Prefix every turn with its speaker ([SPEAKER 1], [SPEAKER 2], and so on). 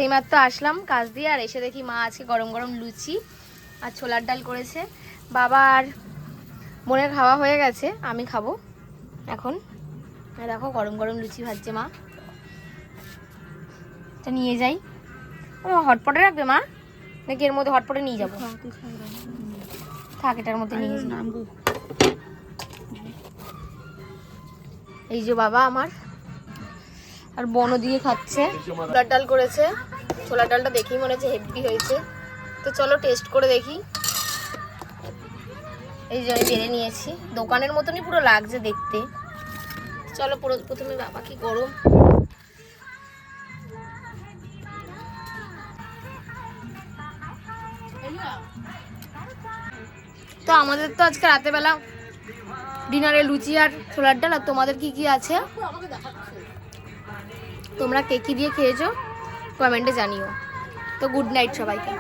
[SPEAKER 1] এইমাত্র আসলাম কাজ দিয়ে, আর এসে দেখি মা আজকে গরম গরম লুচি আর ছোলার ডাল করেছে। বাবা আর বোনের খাওয়া হয়ে গেছে, আমি খাবো এখন। দেখো গরম গরম লুচি ভাজছে মা, এটা নিয়ে যাই। ও হটপটে রাখবে মা, নাকি এর মধ্যে হটপটে নিয়ে যাবো? থাক, এটার মধ্যে নিয়ে যাই। এই যে বাবা আমার আর বনও দিয়ে খাচ্ছে। ছোলার ডাল করেছে, ছোলার ডালটা দেখেই মনে হচ্ছে হেভি হয়েছে, তো চলো টেস্ট করে দেখি। এই যে আমি বেড়ে নিয়েছি, দোকানের মতনই পুরো লাগছে দেখতে। চলো প্রথমে বাবা কি গরম। তো আমাদের তো আজকে রাতে বেলা ডিনারে লুচি আর ছোলার ডাল। আর তোমাদের কি কি আছে, তোমরা কে কি দিয়ে খেয়েছো কমেন্টে জানিও। তো গুড নাইট সবাইকে।